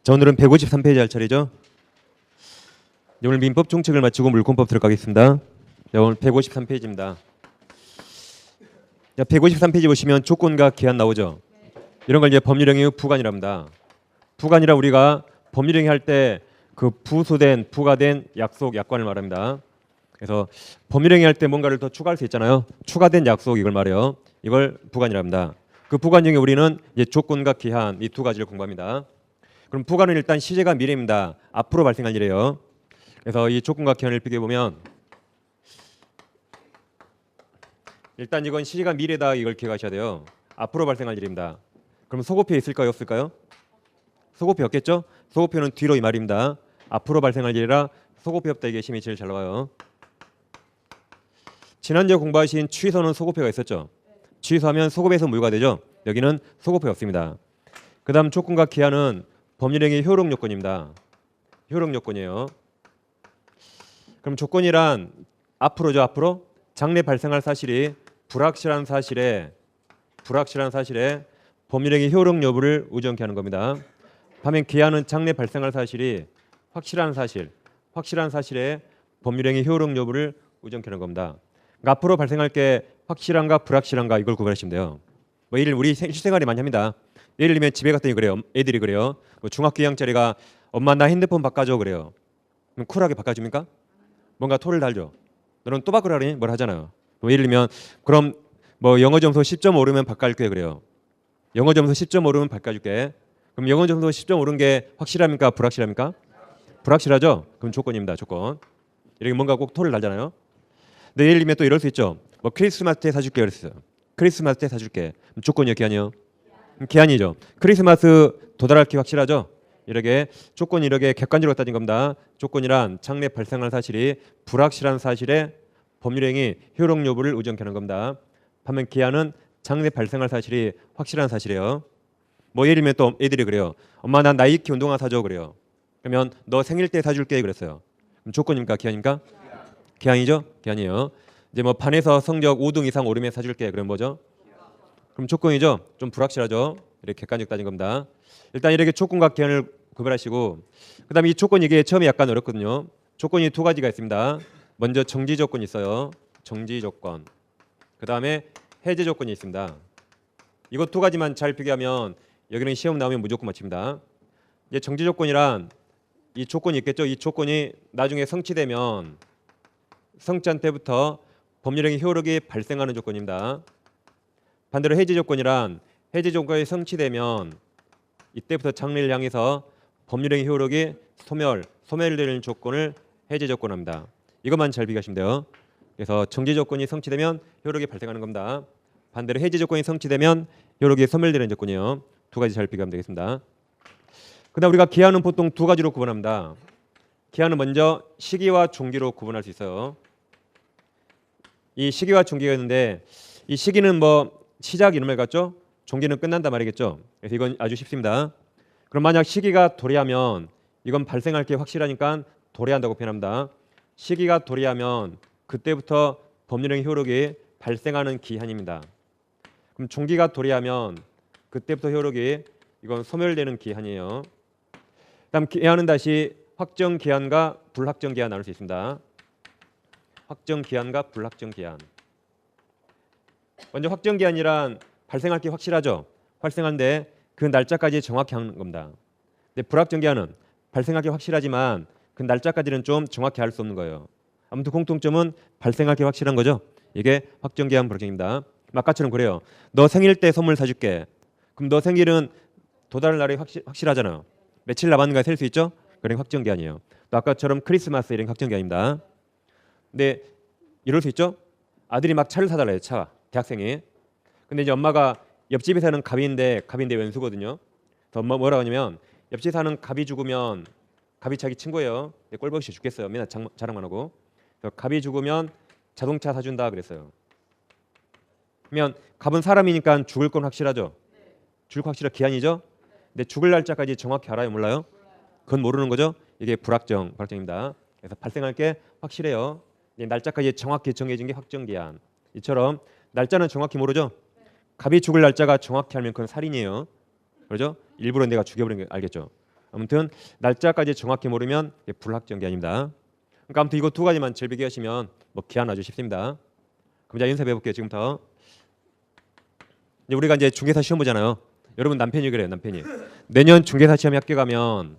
자, 오늘은 153페이지 할 차례죠. 오늘 민법 총칙을 마치고 물권법 들어가겠습니다. 자, 오늘 153페이지입니다. 자, 153페이지 보시면 조건과 기한 나오죠. 이런 걸 이제 법률행위 부관이라 합니다. 부관이라 우리가 법률행위 할 때 그 부소된 부가된 약속 약관을 말합니다. 그래서 법률행위 할 때 뭔가를 더 추가할 수 있잖아요. 추가된 약속 이걸 말해요. 이걸 부관이라 합니다. 그 부관 중에 우리는 이제 조건과 기한 이 두 가지를 공부합니다. 그럼 부관은 일단 시제가 미래입니다. 앞으로 발생할 일이에요. 그래서 이 조건과 기한을 비교해 보면 일단 이건 시제가 미래다 이걸 기억하셔야 돼요. 앞으로 발생할 일입니다. 그럼 소고표 있을까요, 없을까요? 소고표 없겠죠? 소고표는 뒤로 이 말입니다. 앞으로 발생할 일이라 소고표 없다 이게 심이 제일 잘 나와요. 지난주에 공부하신 취소는 소고표가 있었죠. 취소하면 소급에서 무효가 되죠. 여기는 소고표 없습니다. 그 다음 조건과 기한은 법률행위 효력 요건입니다. 효력 요건이에요. 그럼 조건이란 앞으로죠. 앞으로 장래 발생할 사실이 불확실한 사실에 법률행위 효력 여부를 의존케 하는 겁니다. 반면 기한은 장래 발생할 사실이 확실한 사실에 법률행위 효력 여부를 의존케 하는 겁니다. 그러니까 앞으로 발생할 게 확실한가 불확실한가 이걸 구분하시면 돼요. 뭐 예를 우리 실생활이 많이 합니다. 예를 들면 집에 갔더니 그래요. 애들이 그래요. 뭐 중학교 2학년짜리가 엄마 나 핸드폰 바꿔줘 그래요. 그럼 쿨하게 바꿔줍니까? 뭔가 토를 달죠. 너는 또 바꾸라니 뭘 하잖아요. 뭐 예를 들면 그럼 뭐 영어 점수 10점 오르면 바꿔줄게 그래요. 영어 점수 10점 오르면 바꿔줄게. 그럼 영어 점수 10점 오른 게 확실합니까? 불확실합니까? 불확실하죠? 그럼 조건입니다. 조건. 이렇게 뭔가 꼭 토를 달잖아요. 근데 예를 들면 또 이럴 수 있죠. 뭐 크리스마스 때 사줄게 그랬어요. 크리스마스 때 사줄게. 조건이요, 기한이요? 기한이죠. 크리스마스 도달할 게 확실하죠. 이렇게 조건이 이렇게 객관적으로 따진 겁니다. 조건이란 장래 발생할 사실이 불확실한 사실에 법률행위 효력 여부를 의존케 하는 겁니다. 반면 기한은 장래 발생할 사실이 확실한 사실이에요. 뭐 예를 들면 또 애들이 그래요. 엄마 난 나이키 운동화 사줘 그래요. 그러면 너 생일 때 사줄게 그랬어요. 그럼 조건입니까? 기한입니까? 기한이죠. 기한이에요. 이제 뭐 반에서 성적 5등 이상 오르면 사줄게. 그럼 뭐죠? 그럼 조건이죠. 좀 불확실하죠. 이렇게 객관적 따진 겁니다. 일단 이렇게 조건과 기한을 구별하시고 그다음에 이 조건 이게 처음에 약간 어렵거든요. 조건이 두 가지가 있습니다. 먼저 정지 조건이 있어요. 정지 조건. 그다음에 해제 조건이 있습니다. 이것 두 가지만 잘 비교하면 여기는 시험 나오면 무조건 맞춥니다. 이제 정지 조건이란 이 조건이 있겠죠. 이 조건이 나중에 성취되면 성취한 때부터 법률행위 효력이 발생하는 조건입니다. 반대로 해제 조건이란 해제 조건이 성취되면 이때부터 장래를 향해서 법률행위 효력이 소멸되는 조건을 해제 조건합니다. 이것만 잘 비교하시면 돼요. 그래서 정지 조건이 성취되면 효력이 발생하는 겁니다. 반대로 해제 조건이 성취되면 효력이 소멸되는 조건이에요. 두 가지 잘 비교하면 되겠습니다. 그다음 우리가 기한은 보통 두 가지로 구분합니다. 기한은 먼저 시기와 종기로 구분할 수 있어요. 이 시기와 종기가 있는데 이 시기는 뭐 시작 이름을 갖죠. 종기는 끝난다 말이겠죠. 그래서 이건 아주 쉽습니다. 그럼 만약 시기가 도래하면 이건 발생할 게 확실하니까 도래한다고 표현합니다. 시기가 도래하면 그때부터 법률행위 효력이 발생하는 기한입니다. 그럼 종기가 도래하면 그때부터 효력이 이건 소멸되는 기한이에요. 그다음 기한은 다시 확정 기한과 불확정 기한 나눌 수 있습니다. 확정 기한과 불확정 기한. 먼저 확정 기한이란 발생할 게 확실하죠. 발생하는데 그 날짜까지 정확히 하는 겁니다. 근데 불확정 기한은 발생할 게 확실하지만 그 날짜까지는 좀 정확히 알 수 없는 거예요. 아무튼 공통점은 발생할 게 확실한 거죠. 이게 확정 기한 불확정입니다. 아까처럼 그래요. 너 생일 때 선물 사줄게. 그럼 너 생일은 도달할 날이 확실하잖아요. 며칠 남았는가 셀 수 있죠? 그게 확정 기한이에요. 또 아까처럼 크리스마스 이런 확정 기한입니다. 근데 이럴 수 있죠? 아들이 막 차를 사달라 해요. 차. 대학생이. 근데 이제 엄마가 옆집에 사는 갑인데 왼수거든요. 그래서 엄마 뭐라고 하냐면 옆집 사는 갑이 죽으면 갑이 자기 친구예요. 꼴보기 싫어 죽겠어요. 맨날 자랑만 하고. 그래서 갑이 죽으면 자동차 사준다 그랬어요. 그러면 갑은 사람이니까 죽을 건 확실하죠. 죽을 건 확실한 기한이죠. 근데 죽을 날짜까지 정확히 알아요, 몰라요? 그건 모르는 거죠. 이게 불확정입니다. 그래서 발생할 게 확실해요. 날짜까지 정확히 정해진 게 확정 기한. 이처럼 날짜는 정확히 모르죠. 갑이 죽을 날짜가 정확히 알면 그건 살인이에요. 그렇죠? 일부러 내가 죽여버린 게 알겠죠. 아무튼 날짜까지 정확히 모르면 불확정 기한입니다. 그러니까 아무튼 이거 두 가지만 제일 비교하시면 뭐 기한 아주 쉽습니다. 그럼 자 연습해 볼게요. 지금부터 이제 우리가 이제 중개사 시험 보잖아요. 여러분 남편이 그래요. 남편이 내년 중개사 시험에 합격하면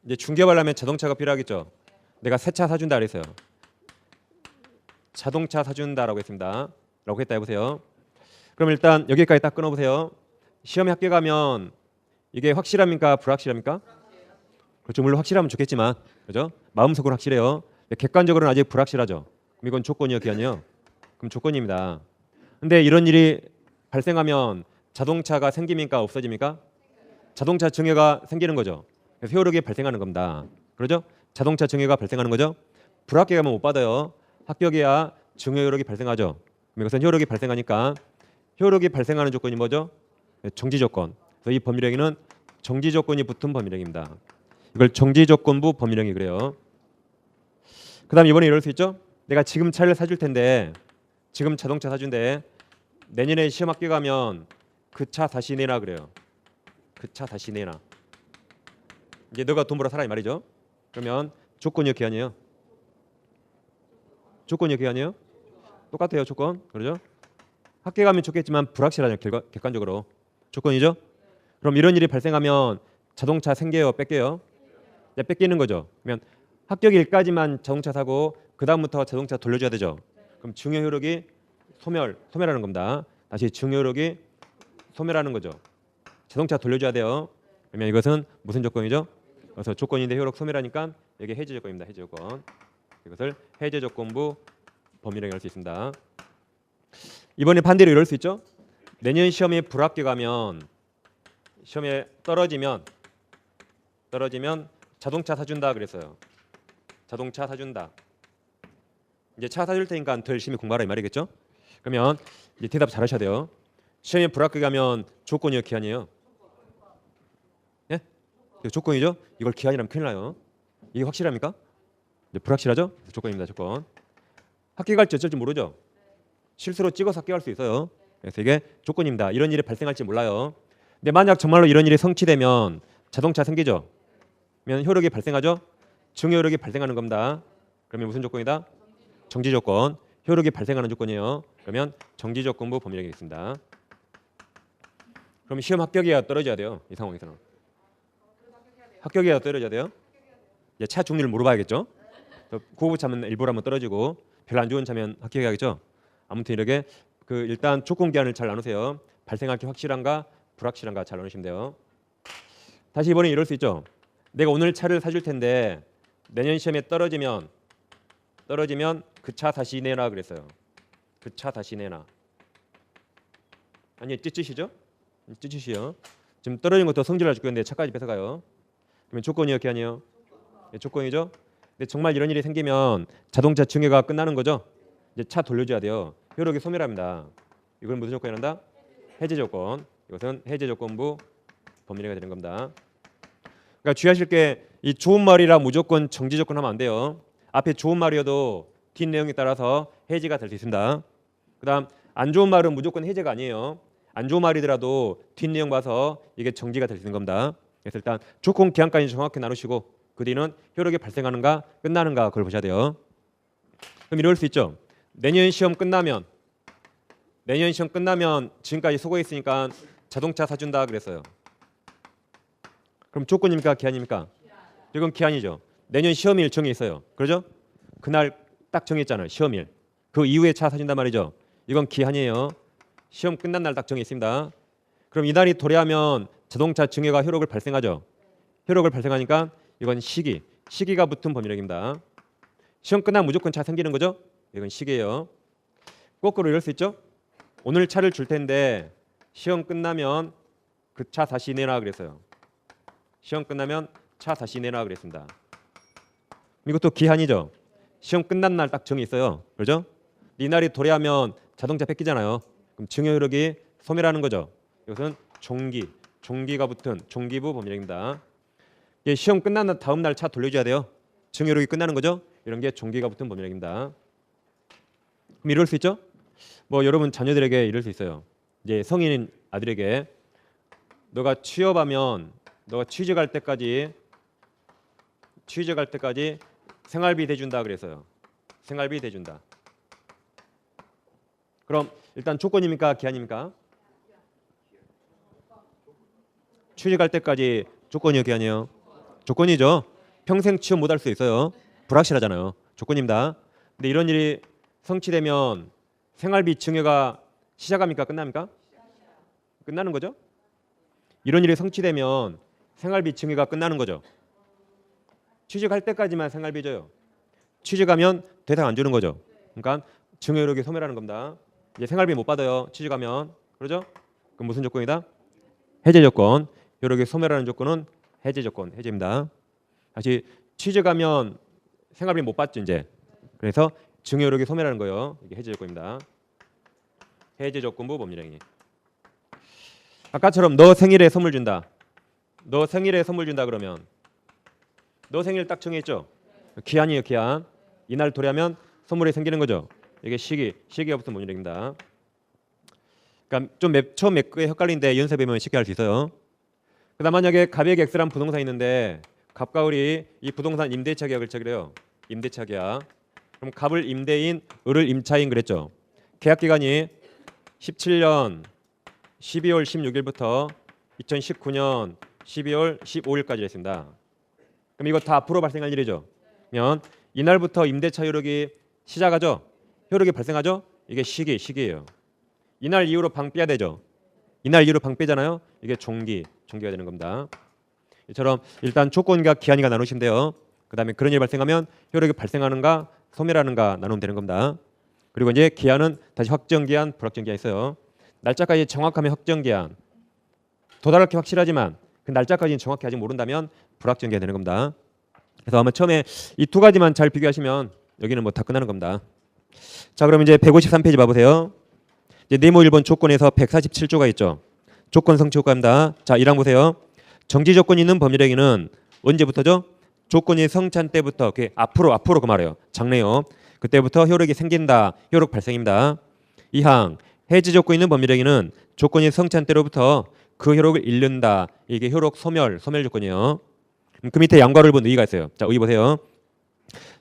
이제 중개하려면 자동차가 필요하겠죠. 내가 새 차 사준다 그랬어요. 자동차 사준다라고 했습니다. 라고 했다 해보세요. 그럼 일단 여기까지 딱 끊어보세요. 시험에 합격하면 이게 확실합니까? 불확실합니까? 그렇죠. 물론 확실하면 좋겠지만, 그죠? 마음속으로 확실해요. 객관적으로는 아직 불확실하죠. 그럼 이건 조건이요, 기한이요? 그럼 조건입니다. 근데 이런 일이 발생하면 자동차가 생깁니까? 없어집니까? 자동차 증여가 생기는 거죠. 그래서 효력이 발생하는 겁니다. 그러죠? 자동차 증여가 발생하는 거죠. 불합격하면 못 받아요. 합격해야 증여 효력이 발생하죠. 그럼 이것은 효력이 발생하니까 효력이 발생하는 조건이 뭐죠? 정지 조건. 그래서 이 법률행위는 정지 조건이 붙은 법률행위입니다. 이걸 정지 조건부 법률행위 그래요. 그다음 이번에 이럴 수 있죠? 내가 지금 차를 사줄 텐데 지금 자동차 사준대 내년에 시험 합격하면 그 차 다시 내놔 그래요. 그 차 다시 내놔. 이제 너가 돈 벌어 살아 이 말이죠. 그러면 조건이요, 기한이요? 조건이요, 기한이요? 똑같아요, 조건. 그러죠? 합격하면 좋겠지만 불확실하죠, 객관적으로. 조건이죠? 그럼 이런 일이 발생하면 자동차 생겨요, 뺏겨요? 네, 뺏기는 거죠. 그러면 합격일까지만 자동차 사고 그 다음부터 자동차 돌려줘야 되죠. 그럼 증여 효력이 소멸하는 겁니다. 다시 증여 효력이 소멸하는 거죠. 자동차 돌려줘야 돼요. 그러면 이것은 무슨 조건이죠? 그래서 조건인데 효력 소멸하니까 이게 해제 조건입니다. 해제 조건. 이것을 해제 조건부 법률행위 할 수 있습니다. 이번에 반대로 이럴 수 있죠. 내년 시험에 불합격하면 시험에 떨어지면 자동차 사준다 그랬어요. 자동차 사준다. 이제 차 사줄 테니까 더 열심히 공부하라 이 말이겠죠. 그러면 이제 대답 잘하셔야 돼요. 시험에 불합격하면 조건이요, 기한이에요? 예? 조건이죠. 이걸 기한이라면 큰일 나요. 이게 확실합니까? 불확실하죠? 조건입니다. 조건. 합격할지 어쩔지 모르죠. 실수로 찍어서 합격할 수 있어요. 그래서 이게 조건입니다. 이런 일이 발생할지 몰라요. 근데 만약 정말로 이런 일이 성취되면 자동차 생기죠. 그러면 효력이 발생하죠. 증여 효력이 발생하는 겁니다. 그러면 무슨 조건이다? 정지 조건. 효력이 발생하는 조건이에요. 그러면 정지 조건부 법률행위 있습니다. 그럼 시험 합격이야 떨어져야 돼요. 이 상황에서는. 합격이야 떨어져야 돼요. 이제 차 종류를 물어봐야겠죠. 고급 차면 일부러 한번 떨어지고 별로 안 좋은 차면 합격해야겠죠. 아무튼 이렇게 그 일단 조건 기한을 잘 나누세요. 발생할 게 확실한가 불확실한가 잘 나누시면 돼요. 다시 이번에 이럴 수 있죠. 내가 오늘 차를 사줄 텐데 내년 시험에 떨어지면 그 차 다시 내놔 그랬어요. 그 차 다시 내놔. 아니 찌찌시죠? 찌찌시요. 지금 떨어진 것도 성질날 죽겠는데 차까지 뺏어가요. 그러면 조건이요, 기한이요? 네, 조건이죠. 근데 정말 이런 일이 생기면 자동차 증여가 끝나는 거죠. 이제 차 돌려줘야 돼요. 효력이 소멸합니다. 이건 무슨 조건이 난다? 해제 조건. 이것은 해제 조건부 법률행위가 되는 겁니다. 그러니까 주의하실 게 이 좋은 말이라 무조건 정지 조건 하면 안 돼요. 앞에 좋은 말이어도 뒷 내용에 따라서 해제가 될 수 있습니다. 그다음 안 좋은 말은 무조건 해제가 아니에요. 안 좋은 말이더라도 뒷 내용 봐서 이게 정지가 될 수 있는 겁니다. 그래서 일단 조건 기한까지 정확히 나누시고 그 뒤는 효력이 발생하는가 끝나는가 그걸 보셔야 돼요. 그럼 이럴 수 있죠. 내년 시험 끝나면 지금까지 수고했으니까 자동차 사준다 그랬어요. 그럼 조건입니까 기한입니까? 이건 기한이죠. 내년 시험일 정해 있어요. 그러죠? 그날 딱 정했잖아요. 시험일. 그 이후에 차 사준단 말이죠. 이건 기한이에요. 시험 끝난 날 딱 정해 있습니다. 그럼 이날이 도래하면 자동차 증여가 효력을 발생하죠. 효력을 발생하니까 이건 시기가 붙은 법률행위입니다. 시험 끝나면 무조건 차 생기는 거죠. 이건 시기예요. 거꾸로 이럴 수 있죠. 오늘 차를 줄 텐데 시험 끝나면 그 차 다시 내놔 그랬어요. 시험 끝나면 차 다시 내놔 그랬습니다. 이것도 기한이죠. 시험 끝난 날 딱 정해 있어요. 그렇죠? 이날이 도래하면 자동차 뺏기잖아요. 그럼 증여 효력이 소멸하는 거죠. 이것은 종기가 붙은 종기부 법률행위입니다. 시험 끝난 다음 날 차 돌려줘야 돼요. 증여 효력이 끝나는 거죠. 이런 게 종기가 붙은 법률행위입니다. 그럼 이럴 수 있죠? 뭐 여러분 자녀들에게 이럴 수 있어요. 이제 성인인 아들에게 너가 취업하면 너가 취직할 때까지 생활비 대준다 그래서요. 생활비 대준다. 그럼 일단 조건입니까? 기한입니까? 취직할 때까지 조건이요, 기한이요? 조건이죠. 평생 취업 못할 수 있어요. 불확실하잖아요. 조건입니다. 근데 이런 일이 성취되면 생활비 증여가 시작합니까? 끝납니까? 끝나는 거죠. 이런 일이 성취되면 생활비 증여가 끝나는 거죠. 취직할 때까지만 생활비 줘요. 취직하면 대상 안 주는 거죠. 그러니까 증여 효력이 소멸하는 겁니다. 이제 생활비 못 받아요. 취직하면. 그러죠? 그럼 무슨 조건이다? 해제 조건. 효력이 소멸하는 조건은 해제 조건. 해제입니다. 다시 취직하면 생활비 못 받죠, 이제. 그래서 증여 효력이 소멸하는 거예요. 이게 해제 조건입니다. 해제 조건부 법률행위. 아까처럼 너 생일에 선물 준다. 너 생일에 선물 준다 그러면 너 생일 딱 정했죠? 기한이에요, 기한. 이날 도래하면 선물이 생기는 거죠. 이게 시기가 붙은 법률행위입니다. 그러니까 좀 처음 몇 개 헷갈리는데 연습해보면 쉽게 할 수 있어요. 그다음 만약에 갑의 X라는 부동산이 있는데 갑과 을이 이 부동산 임대차 계약을 체결해요. 임대차 계약. 그럼 갑을 임대인, 을을 임차인 그랬죠. 계약 기간이 17년 12월 16일부터 2019년 12월 15일까지 했습니다. 그럼 이거 다 앞으로 발생할 일이죠. 그러면 이날부터 임대차 효력이 시작하죠. 효력이 발생하죠. 이게 시기예요. 이날 이후로 방빼야 되죠. 이날 이후로 방빼잖아요. 이게 종기가 되는 겁니다. 이처럼 일단 조건과 기한이가 나누시면 돼요. 그 다음에 그런 일이 발생하면 효력이 발생하는가 소멸하는가 나누면 되는 겁니다. 그리고 이제 기한은 다시 확정기한, 불확정기한 있어요. 날짜까지 정확하면 확정기한, 도달하게 확실하지만 그 날짜까지는 정확히 아직 모른다면 불확정기한 되는 겁니다. 그래서 아마 처음에 이 두 가지만 잘 비교하시면 여기는 뭐 다 끝나는 겁니다. 자, 그럼 이제 153페이지 봐보세요. 이제 네모 1번 조건에서 147조가 있죠. 조건 성취 효과입니다. 자, 1항 보세요. 정지 조건이 있는 법률행위는 언제부터죠? 조건이 성취한 때부터, 앞으로 그 말이에요. 장래요. 그때부터 효력이 생긴다. 효력 발생입니다. 2항 해지 조건이 있는 법률행위는 조건이 성취한 때로부터 그 효력을 잃는다. 이게 효력 소멸 조건이에요. 그 밑에 양과를 본 의의가 있어요. 자, 의의 보세요.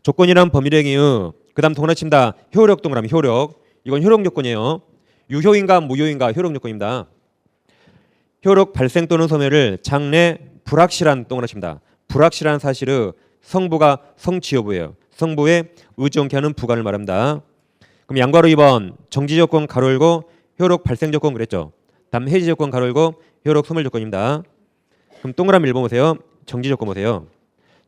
조건이란 법률행위의 그다음 동그라칩니다. 효력 동그라미 효력. 이건 효력 조건이에요. 유효인가 무효인가 효력 조건입니다. 효력 발생 또는 소멸을 장래 불확실한 동그라칩니다. 불확실한 사실의 성부가 성취 여부예요. 성부에 의존케 하는 부관을 말합니다. 그럼 양괄호 2번 정지 조건 가로 열고 효력 발생 조건 그랬죠. 다음 해지 조건 가로 열고 효력 소멸 조건입니다. 그럼 동그라미 1번 보세요. 정지 조건 보세요.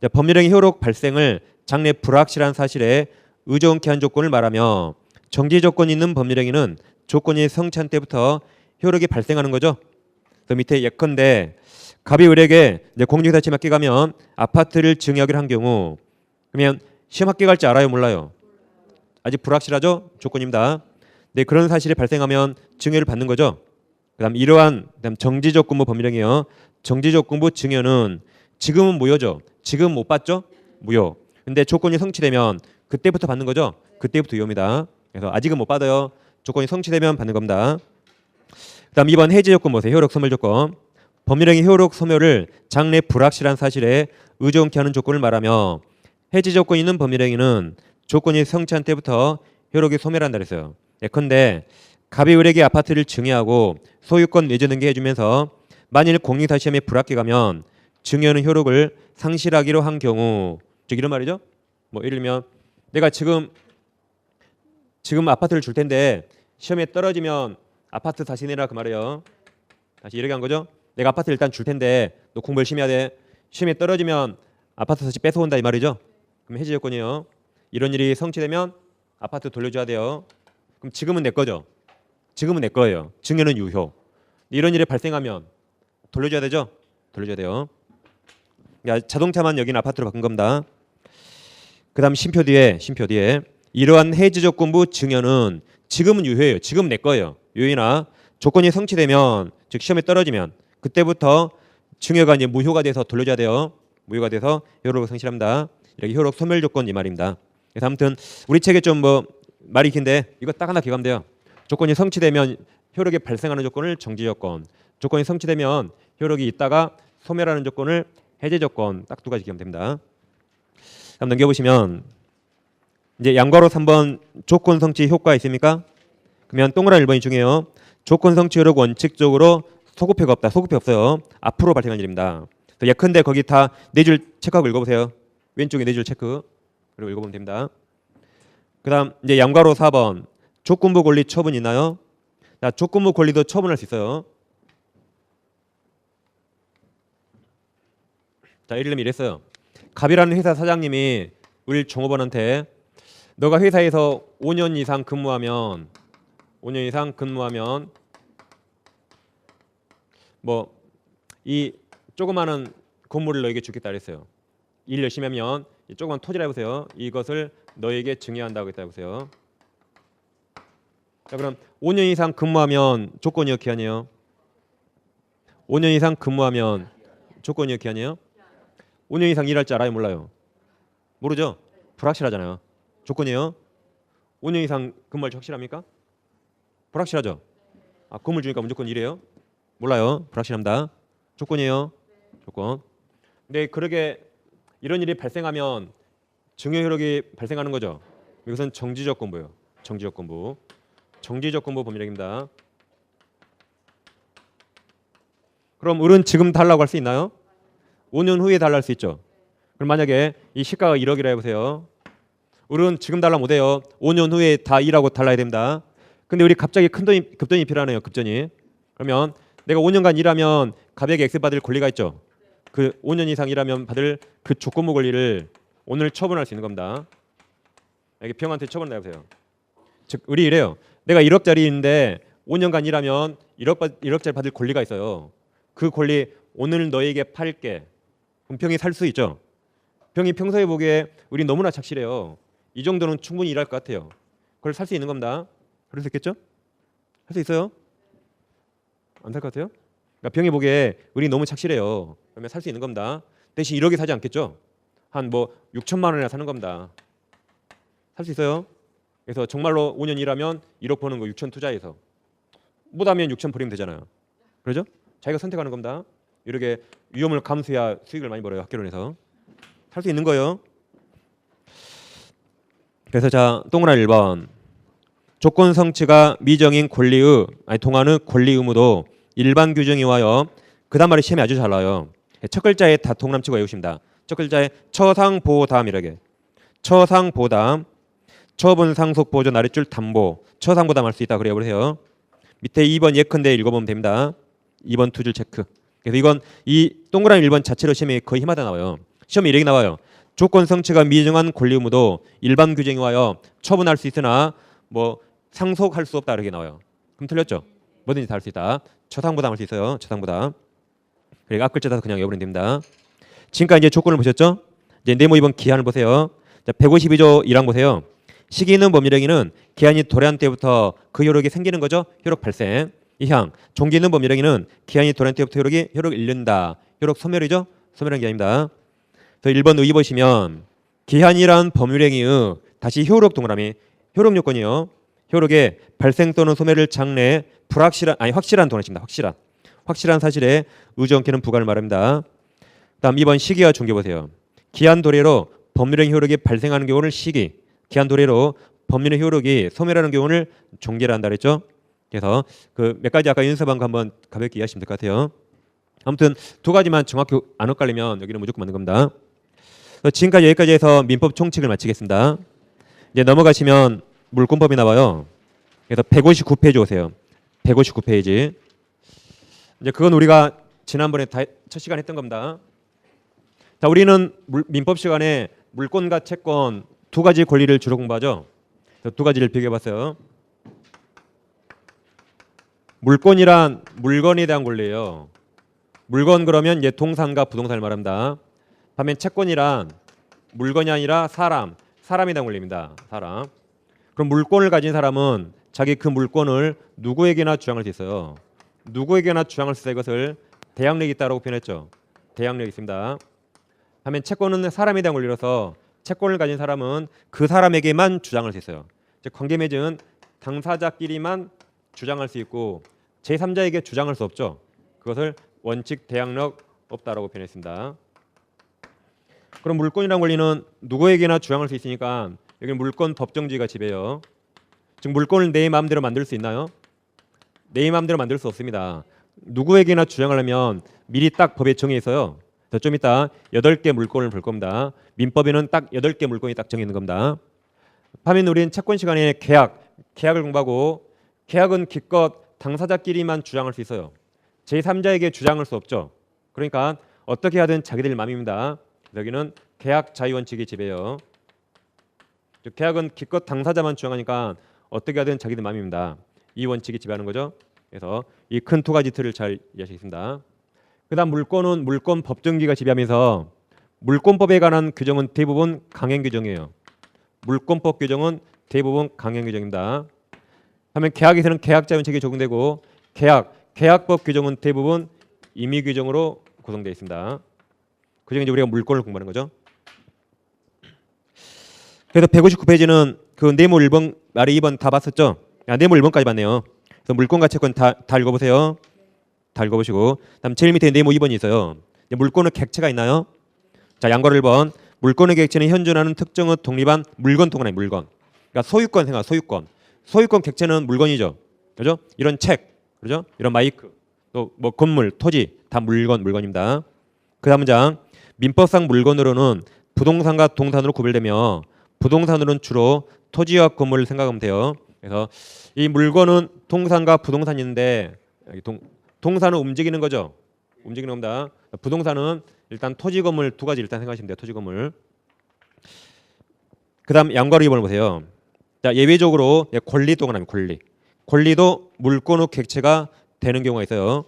자, 법률행위 효력 발생을 장래 불확실한 사실에 의존케 한 조건을 말하며 정지 조건이 있는 법률행위는 조건이 성취한 때부터 효력이 발생하는 거죠. 그 밑에 예컨대 갑이 을에게 이제 공중기사치 맡겨가면 아파트를 증여하기로 한 경우 그러면 시험 합격 갈지 알아요, 몰라요? 아직 불확실하죠? 조건입니다. 네, 그런 사실이 발생하면 증여를 받는 거죠. 그다음 정지 조건부 법률행위요. 정지 조건부 증여는 지금은 무효죠. 지금 못 받죠? 무효. 근데 조건이 성취되면 그때부터 받는 거죠. 그때부터 유효입니다. 그래서 아직은 못 받아요. 조건이 성취되면 받는 겁니다. 그다음 2번 해지 조건 보세요. 효력 소멸 조건. 법률행위 효력 소멸을 장래 불확실한 사실에 의존케 하는 조건을 말하며 해지 조건이 있는 법률행위는 조건이 성취한 때부터 효력이 소멸한다 그랬어요. 예컨대 갑이 을에게 아파트를 증여하고 소유권 내주 등기 해주면서 만일 공인사 시험에 불합격하면 증여는 효력을 상실하기로 한 경우 즉 이런 말이죠. 뭐 예를 들면 내가 지금 아파트를 줄 텐데 시험에 떨어지면 아파트 다시 내라 그 말이에요. 다시 이렇게 한 거죠. 내가 아파트 일단 줄 텐데 너 공부 열심히 해야 돼. 시험에 떨어지면 아파트 다시 뺏어온다 이 말이죠. 그럼 해지 조건이에요. 이런 일이 성취되면 아파트 돌려줘야 돼요. 그럼 지금은 내 거죠. 지금은 내 거예요. 증여는 유효. 이런 일이 발생하면 돌려줘야 되죠. 돌려줘야 돼요. 그러니까 자동차만 여기는 아파트로 바꾼 겁니다. 그다음 심표 뒤에 이러한 해지 조건부 증여는 지금은 유효예요. 지금 내 거예요. 유효나 조건이 성취되면 즉 시험에 떨어지면 그때부터 증여가 이제 무효가 돼서 돌려줘야 돼요. 무효가 돼서 효력을 상실합니다. 이렇게 효력 소멸 조건 이 말입니다. 그래서 아무튼 우리 책에 좀 뭐 말이 긴데 이거 딱 하나 기억하면 돼요. 조건이 성취되면 효력이 발생하는 조건을 정지 조건, 조건이 성취되면 효력이 있다가 소멸하는 조건을 해제 조건 딱 두 가지 기억하면 됩니다. 다음 넘겨보시면 이제 양괄호 3번 조건 성취 효과 있습니까? 그러면 동그라미 1번이 중요해요. 조건 성취 효력 원칙적으로 소급표가 없다. 소급표 없어요. 앞으로 발생한 일입니다. 예컨대 거기 다 네 줄 체크하고 읽어보세요. 왼쪽에 네 줄 체크. 그리고 읽어보면 됩니다. 그 다음 이제 양괄호 4번 조건부 권리 처분 있나요? 자, 조건부 권리도 처분할 수 있어요. 자, 예를 들면 이랬어요. 갑이라는 회사 사장님이 우리 종업원한테 너가 회사에서 5년 이상 근무하면 뭐 이 조그마한 건물을 너에게 주겠다 그랬어요. 일 열심히 하면 이 조그만 토지라 해보세요. 이것을 너에게 증여한다고 했다 해보세요. 자, 그럼 5년 이상 근무하면 조건이요, 기한이요? 5년 이상 근무하면 조건이요, 기한이요? 5년 이상 일할 줄 알아요, 몰라요? 모르죠? 불확실하잖아요. 조건이에요. 5년 이상 근무할 줄 확실합니까? 불확실하죠? 아, 건물 주니까 무조건 일해요? 몰라요. 불확실합니다. 조건이에요. 조건. 근데 그러게 이런 일이 발생하면 증여 효력이 발생하는 거죠. 이것은 정지조건부예요. 정지조건부. 정지조건부 법률행위입니다. 그럼 을은 지금 달라고 할 수 있나요? 5년 후에 달라 할 수 있죠. 그럼 만약에 이 시가가 1억이라 해보세요. 을은 지금 달라 못해요. 5년 후에 다 일하고 달라야 됩니다. 근데 우리 갑자기 큰 돈이 급전이 필요하네요. 급전이. 그러면 내가 5년간 일하면 갑에게 X 받을 권리가 있죠. 그 5년 이상 일하면 받을 그 조건부 권리를 오늘 처분할 수 있는 겁니다. 여기 병한테 처분을 해보세요. 즉 을이 이래요. 내가 1억짜리인데 5년간 일하면 1억짜리 받을 권리가 있어요. 그 권리 오늘 너에게 팔게. 그럼 병이 살 수 있죠. 병이 평소에 보기에 우리 너무나 착실해요. 이 정도는 충분히 일할 것 같아요. 그걸 살 수 있는 겁니다. 그럴 수 있겠죠? 할 수 있어요? 안 살 것 같아요? 그러니까 병이 보기에 우리 너무 착실해요. 그러면 살 수 있는 겁니다. 대신 1억에 사지 않겠죠? 한 뭐 6천만 원이나 사는 겁니다. 살 수 있어요? 그래서 정말로 5년 일하면 1억 버는 거 6천 투자해서 못하면 6천 버리면 되잖아요. 그러죠? 자기가 선택하는 겁니다. 이렇게 위험을 감수해야 수익을 많이 벌어요. 학교론에서. 살 수 있는 거예요. 그래서 자, 동그라미 1번. 조건 성취가 미정인 권리의 동안의 권리 의무도 일반 규정이 와요. 그 다음 말이 시험에 아주 잘 나와요. 첫 글자에 다 동남치고 외우십니다. 첫 글자에 처상보담 이렇게. 처상보담. 처분 상속 보존 아랫줄 담보. 처상보담 할 수 있다. 그래 보세요. 밑에 2번 예컨대 읽어보면 됩니다. 2번 두 줄 체크. 그래서 이건 이 동그라미 1번 자체로 시험에 거의 해마다 나와요. 시험에 이렇게 나와요. 조건 성취가 미정한 권리 의무도 일반 규정이 와요. 처분할 수 있으나 뭐 상속할 수 없다 이렇게 나와요. 그럼 틀렸죠? 뭐든지 다 할 수 있다. 처상보담 할 수 있어요. 처상보담. 그러니까 앞글자 따서 그냥 외워버리면 됩니다. 지금까지 이제 조건을 보셨죠? 이제 네모 2번 기한을 보세요. 자, 152조 1항 보세요. 시기 있는 법률행위는 기한이 도래한 때부터 그 효력이 생기는 거죠. 효력 발생. 2항 종기 있는 법률행위는 기한이 도래한 때부터 효력을 잃는다. 효력 소멸이죠. 소멸한 기한입니다. 그래서 1번 의의 보시면 기한이란 법률행위의 다시 효력 동그라미 효력 요건이요. 효력의 발생 또는 소멸을 장래 확실한 동안입니다. 확실한 사실에 의존권은 부과를 말합니다. 다음 2번 시기와 종기 보세요. 기한 도래로 법률행 효력이 발생하는 경우를 시기, 기한 도래로 법률의 효력이 소멸하는 경우를 종기라 한다 그랬죠. 그래서 그 몇 가지 아까 연습한 거 한번 가볍게 이해하시면 될 것 같아요. 아무튼 두 가지만 정확히 안 헷갈리면 여기는 무조건 맞는 겁니다. 지금까지 여기까지 해서 민법 총칙을 마치겠습니다. 이제 넘어가시면 물권법이 나와요. 그래서 159페이지 오세요. 159페이지. 이제 그건 우리가 지난번에 첫 시간 했던 겁니다. 자, 우리는 민법 시간에 물권과 채권 두 가지 권리를 주로 공부하죠. 두 가지를 비교해봤어요. 물권이란 물건에 대한 권리예요. 물건 그러면 이제 동산과 부동산을 말합니다. 반면 채권이란 물건이 아니라 사람에 대한 권리입니다. 사람. 그럼 물권을 가진 사람은 자기 그 물권을 누구에게나 주장할 수 있어요. 누구에게나 주장할 수 있어요. 이것을 대항력이 있다고 표현했죠. 대항력이 있습니다. 반면 채권은 사람에 대한 권리로서 채권을 가진 사람은 그 사람에게만 주장할 수 있어요. 즉 관계 맺은 당사자끼리만 주장할 수 있고 제3자에게 주장할 수 없죠. 그것을 원칙 대항력 없다라고 표현했습니다. 그럼 물권이란 권리는 누구에게나 주장할 수 있으니까 여기는 물권 법정주의가 지배해요. 즉 물권을 내 마음대로 만들 수 있나요? 내 마음대로 만들 수 없습니다. 누구에게나 주장하려면 미리 딱 법에 정해 있어요. 좀 이따 8개 물권을 볼 겁니다. 민법에는 딱 8개 물권이 딱 정해 있는 겁니다. 반면 우리는 채권 시간에 계약을 공부하고 계약은 기껏 당사자끼리만 주장할 수 있어요. 제3자에게 주장할 수 없죠. 그러니까 어떻게 하든 자기들 마음입니다. 여기는 계약 자유 원칙이 지배해요. 즉 계약은 기껏 당사자만 주장하니까 어떻게 하든 자기들 마음입니다. 이 원칙이 지배하는 거죠. 그래서 이 큰 두 가지 틀을 잘 이해하시겠습니다. 그다음 물권은 물권 법정주의가 지배하면서 물권법에 관한 규정은 대부분 강행 규정이에요. 물권법 규정은 대부분 강행 규정입니다. 하면 계약에서는 계약자 원칙이 적용되고 계약법 규정은 대부분 임의 규정으로 구성되어 있습니다. 그중에 이제 우리가 물권을 공부하는 거죠. 그래서 159페이지는 그 뇌물 1번 말이 2번 다 봤었죠. 뇌물 1번까지 봤네요. 그래서 물권과 채권 다 읽어보세요. 다 읽어보시고 다음 제일 밑에 뇌물 2번이 있어요. 물권의 객체가 있나요? 자, 양괄호 1번 물권의 객체는 현존하는 특정의 독립한 물건 동안의 물건. 그러니까 소유권 생각 소유권 객체는 물건이죠. 그죠? 이런 책, 그죠? 이런 마이크, 또 뭐 건물, 토지 다 물건입니다. 그 다음 문장 민법상 물건으로는 부동산과 동산으로 구별되며 부동산으로는 주로 토지와 건물을 생각하면 돼요. 그래서 이 물건은 동산과 부동산인데 동산은 움직이는 거죠. 움직이는 겁니다. 부동산은 일단 토지 건물 두 가지 일단 생각하시면 돼요. 토지 건물. 그다음 양괄호 2번을 보세요. 자, 예외적으로 권리 또 하나는 권리도 물권 후 객체가 되는 경우가 있어요.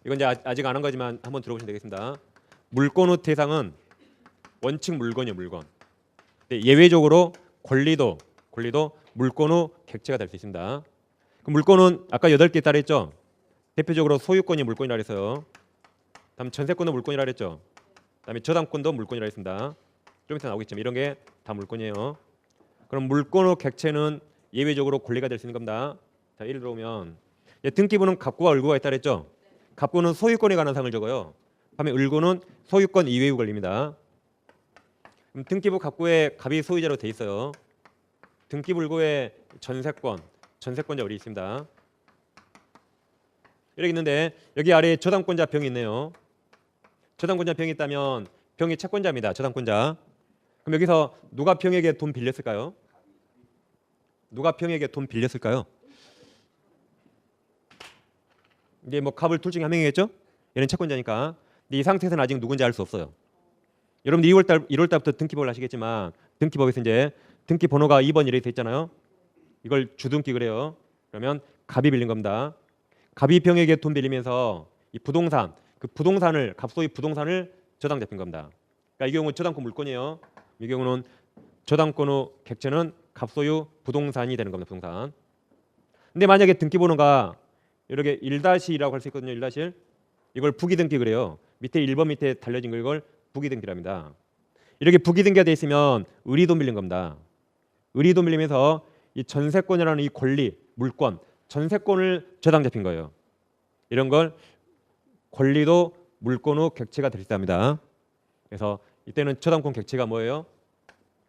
이건 이제 아직 안 한 거지만 한번 들어보시면 되겠습니다. 물권 후 대상은 원칙 물건이에요. 물건. 예외적으로 권리도 물권 후 객체가 될 수 있습니다. 그 물권은 아까 8개 따라 했죠. 대표적으로 소유권이 물권이라 그랬어요. 다음 전세권도 물권이라 그랬죠. 그다음에 저당권도 물권이라 했습니다. 좀 이따 나오겠지만 이런 게 다 물권이에요. 그럼 물권 후 객체는 예외적으로 권리가 될 수 있는 겁니다. 자, 예를 들어보면 등기부는 갑구와 을구가 있다 그랬죠. 갑구는 소유권에 관한 사항을 적어요. 반면 을구는 소유권 이외의 권리입니다. 그럼 등기부 갑구에 갑이 소유자로 돼 있어요. 등기부 을구에 전세권자 을이 있습니다. 이렇게 있는데 여기 아래에 저당권자 병이 있네요. 저당권자 병이 있다면 병이 채권자입니다. 저당권자. 그럼 여기서 누가 병에게 돈 빌렸을까요? 이제 뭐 갑을 둘 중에 한 명이겠죠? 얘는 채권자니까. 근데 이 상태에서는 아직 누군지 알 수 없어요. 여러분들 1월 달부터 등기법을 하시겠지만 등기법에서 이제 등기 번호가 2번 이렇게 돼 있잖아요. 이걸 주등기 그래요. 그러면 갑이 빌린 겁니다. 갑이 병에게 돈 빌리면서 이 부동산을 갑소유 부동산을 저당 잡힌 겁니다. 그러니까 이 경우는 저당권 물권이에요. 이 경우는 저당권 후 객체는 갑소유 부동산이 되는 겁니다. 부동산. 근데 만약에 등기 번호가 이렇게 1-2라고 할 수 있거든요. 1-1. 이걸 부기등기 그래요. 밑에 1번 밑에 달려진 걸 부기등기랍니다. 이렇게 부기등기가 돼 있으면 을이 돈 빌린 겁니다. 을이 돈 빌리면서 이 전세권이라는 이 권리, 물권, 전세권을 저당 잡힌 거예요. 이런 걸 권리도 물권 후 객체가 될 수 있답니다. 그래서 이때는 저당권 객체가 뭐예요?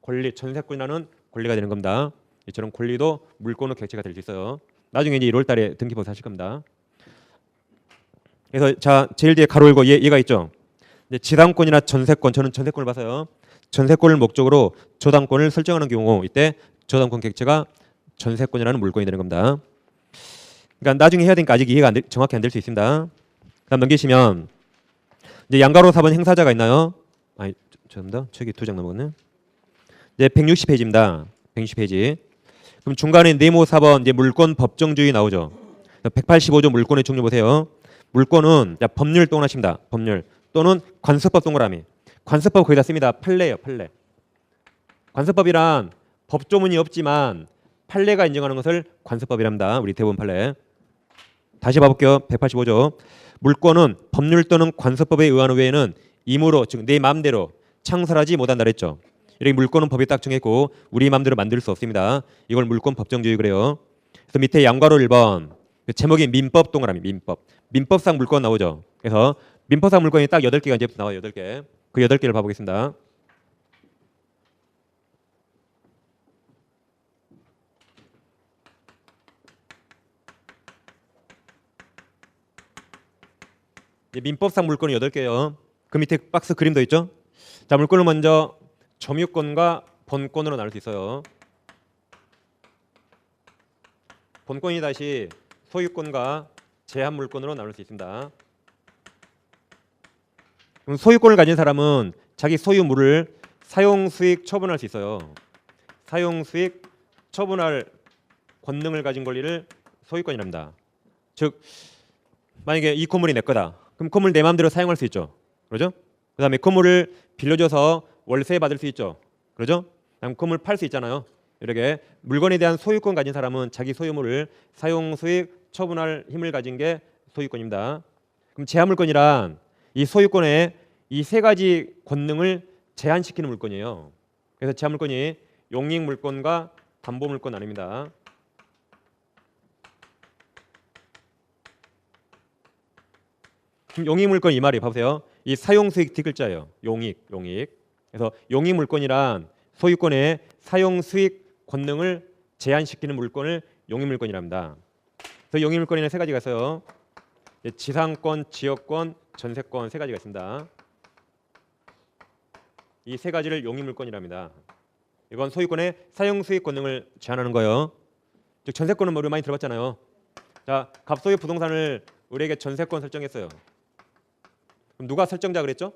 권리, 전세권이라는 권리가 되는 겁니다. 이처럼 권리도 물권 후 객체가 될 수 있어요. 나중에 이제 1월 달에 등기법 하실 겁니다. 그래서 자, 제일 뒤에 가로 열고 얘가 있죠. 이제 지당권이나 전세권, 저는 전세권을 봐서요. 전세권을 목적으로 저당권을 설정하는 경우 이때 저당권 객체가 전세권이라는 물권이 되는 겁니다. 그러니까 나중에 해야 되니까 아직 이해가 정확히 안 될 수 있습니다. 다음 넘기시면 이제 양가로 4번 행사자가 있나요? 아니, 죄송합니다. 책이 2장 넘었네. 이제 160페이지입니다. 160페이지. 그럼 중간에 네모 4번 이제 물권 법정주의 나오죠. 185조 물권의 종류 보세요. 물권은 법률 동원하십니다. 법률 또는 관습법 동그라미. 관습법 거의 다 씁니다. 판례예요. 판례. 관습법이란 법조문이 없지만 판례가 인정하는 것을 관습법이랍니다. 우리 대법원 판례. 다시 봐볼게요. 185조. 물권은 법률 또는 관습법에 의한 외에는 임으로 즉 내 마음대로 창설하지 못한다 그랬죠. 이렇게 물권은 법이 딱 정했고 우리 마음대로 만들 수 없습니다. 이걸 물권 법정주의 그래요. 그래서 밑에 양괄호 1번 그 제목이 민법 동그라미 민법. 민법상 물건 나오죠. 그래서 민법상 물건이 딱 8개가 이제 나와요. 8개. 그 8개를 봐보겠습니다. 민법상 물건이 8개예요. 그 밑에 박스 그림도 있죠. 자, 물건을 먼저 점유권과 본권으로 나눌 수 있어요. 본권이 다시 소유권과 제한 물권으로 나눌 수 있습니다. 그럼 소유권을 가진 사람은 자기 소유물을 사용 수익 처분할 수 있어요. 사용 수익 처분할 권능을 가진 권리를 소유권이랍니다. 즉 만약에 이 건물이 내 거다. 그럼 건물 내 마음대로 사용할 수 있죠. 그러죠? 그다음에 건물을 빌려줘서 월세 받을 수 있죠. 그러죠? 그다음 건물 팔 수 있잖아요. 이렇게 물건에 대한 소유권 가진 사람은 자기 소유물을 사용 수익 처분할 힘을 가진 게 소유권입니다. 그럼 제한물권이란 이 소유권의 이 세 가지 권능을 제한시키는 물건이에요. 그래서 제한물건이 용익물권과 담보물권 아닙니다. 그럼 용익물권 이 말이 봐보세요. 이 사용수익 D글자예요. 용익. 그래서 용익물권이란 소유권의 사용수익 권능을 제한시키는 물건을 용익물권이랍니다. 그래서 용익물권에는 세 가지가 있어요. 지상권, 지역권, 전세권 세 가지가 있습니다. 이 세 가지를 용익물권이랍니다. 이건 소유권의 사용수익 권능을 제한하는 거예요. 즉 전세권은 우리 많이 들어봤잖아요. 자, 갑소유 부동산을 우리에게 전세권 설정했어요. 그럼 누가 설정자 그랬죠?